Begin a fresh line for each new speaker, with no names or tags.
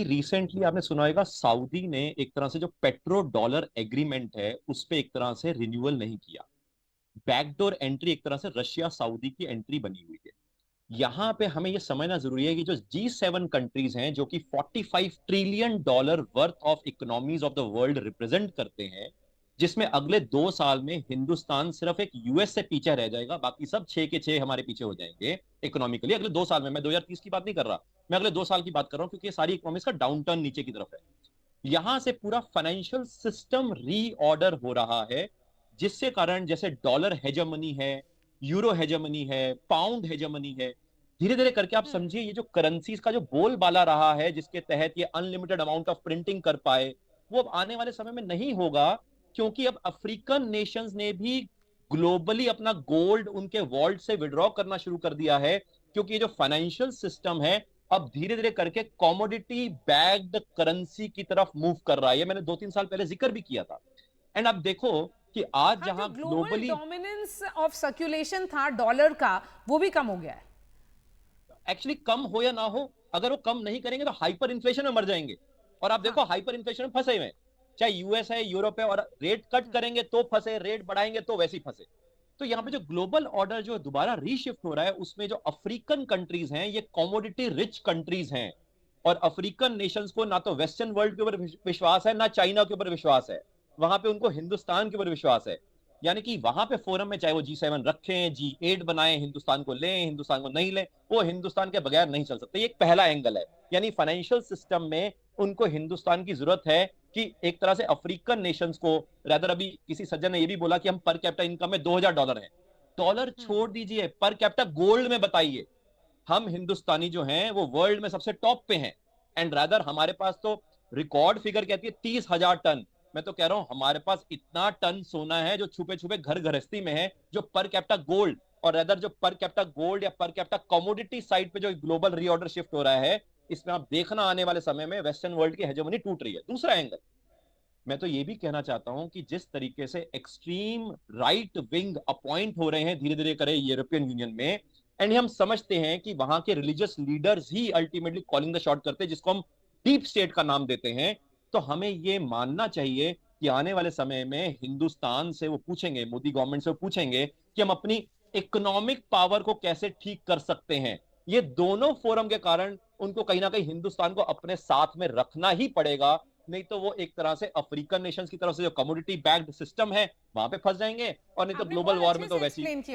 Recently आपने सुना होगा, सऊदी ने एक तरह से जो पेट्रो डॉलर एग्रीमेंट है उस पे एक तरह से रिन्यूअल नहीं किया। बैकडोर एंट्री एक तरह से रशिया सऊदी की एंट्री बनी हुई है। यहां पे हमें यह समझना जरूरी है कि जो G7 कंट्रीज हैं जो कि 45 trillion dollar worth of economies of the world represent करते हैं, जिसमें अगले 2 साल में हिंदुस्तान सिर्फ एक यूएस से पीछे रह जाएगा, बाकी सब 6 के 6 हमारे पीछे हो जाएंगे इकोनॉमिकली अगले 2 साल में। मैं 2030 की बात नहीं कर रहा, मैं अगले 2 साल की बात कर रहा हूं, क्योंकि ये सारी इकोनॉमीज का डाउन टर्न नीचे की तरफ है। यहां से पूरा फाइनेंशियल सिस्टम रीऑर्डर हो रहा है, जिससे कारण जैसे डॉलर हेजेमनी है, यूरो हेजेमनी है, पाउंड हेजेमनी है, धीरे धीरे करके आप
हम्म।
समझिए ये जो करेंसीज का जो बोलबाला रहा है जिसके तहत ये अनलिमिटेड अमाउंट ऑफ प्रिंटिंग कर पाए, वो अब आने वाले समय में नहीं होगा। क्योंकि अब अफ्रीकन नेशंस ने भी ग्लोबली अपना गोल्ड उनके वॉल्ट से विड्रॉ करना शुरू कर दिया है, क्योंकि ये जो फाइनेंशियल सिस्टम है अब धीरे धीरे करके कॉमोडिटी बैग्ड करेंसी की तरफ मूव कर रहा है। ये मैंने 2-3 साल पहले जिक्र भी किया था। एंड अब देखो कि आज
हाँ, जो
जहां
global
globally
dominance of circulation था डॉलर का, वो भी कम हो गया है।
एक्चुअली कम हो या ना हो, अगर वो कम नहीं करेंगे तो हाइपर इन्फ्लेशन में मर जाएंगे। और आप
हाँ।
देखो हाइपर इन्फ्लेशन में फंसे हुए हैं, चाहे यूएस है, यूरोप है, और रेट कट करेंगे तो फंसे, रेट बढ़ाएंगे तो वैसे ही फंसे। तो यहाँ पे जो ग्लोबल ऑर्डर जो दोबारा रीशिफ्ट हो रहा है, उसमें जो अफ्रीकन कंट्रीज हैं ये कॉमोडिटी रिच कंट्रीज हैं। और अफ्रीकन नेशंस को ना तो वेस्टर्न वर्ल्ड के ऊपर विश्वास है, ना चाइना के ऊपर विश्वास है। वहां पे उनको हिंदुस्तान के ऊपर विश्वास है। यानी कि वहां पे फोरम में चाहे वो G7 रखें, G8 बनाए, हिंदुस्तान को लें, हिंदुस्तान को नहीं लें, वो हिंदुस्तान के बगैर नहीं चल सकते। ये एक पहला एंगल है। यानी फाइनेंशियल सिस्टम में उनको हिंदुस्तान की जरूरत है कि एक तरह से अफ्रीकन नेशंस को, रादर अभी किसी सज्जन ने यह भी बोला कि हम पर कैपिटा इनकम में $2000 है। डॉलर छोड़ दीजिए, पर कैपिटा गोल्ड में बताइए। हम हिंदुस्तानी जो हैं वो वर्ल्ड में सबसे टॉप पे हैं। एंड रादर हमारे पास तो रिकॉर्ड फिगर कहती है 30,000 टन। मैं तो कह रहा हूं हमारे पास इतना टन सोना है जो छुपे छुपे घर गृहस्थी में है, जो पर कैपिटा गोल्ड, और रादर जो पर कैपिटा गोल्ड या पर कैपिटा कमोडिटी साइड पे जो ग्लोबल रीऑर्डर शिफ्ट हो रहा है, इसमें आप देखना आने वाले समय में वेस्टर्न वर्ल्ड की हेजेमनी टूट रही है। दूसरा एंगल मैं तो ये भी कहना चाहता हूं कि जिस तरीके से एक्सट्रीम राइट विंग अपॉइंट हो रहे हैं धीरे धीरे करे यूरोपियन यूनियन में, एंड हम समझते हैं कि वहां के religious leaders he ultimately calling the shot करते हैं, जिसको हम डीप स्टेट का नाम देते हैं। तो हमें ये मानना चाहिए कि आने वाले समय में हिंदुस्तान से वो पूछेंगे, मोदी गवर्नमेंट से वो पूछेंगे कि हम अपनी इकोनॉमिक पावर को कैसे ठीक कर सकते हैं। ये दोनों फोरम के कारण उनको कहीं ना कहीं हिंदुस्तान को अपने साथ में रखना ही पड़ेगा। नहीं तो वो एक तरह से अफ्रीकन नेशंस की तरफ से जो कमोडिटी बैक्ड सिस्टम है वहां पे फंस जाएंगे, और नहीं तो
आपने
ग्लोबल
बहुत
वॉर
अच्छे
में तो
से
वैसी
एक्सप्लेन किया।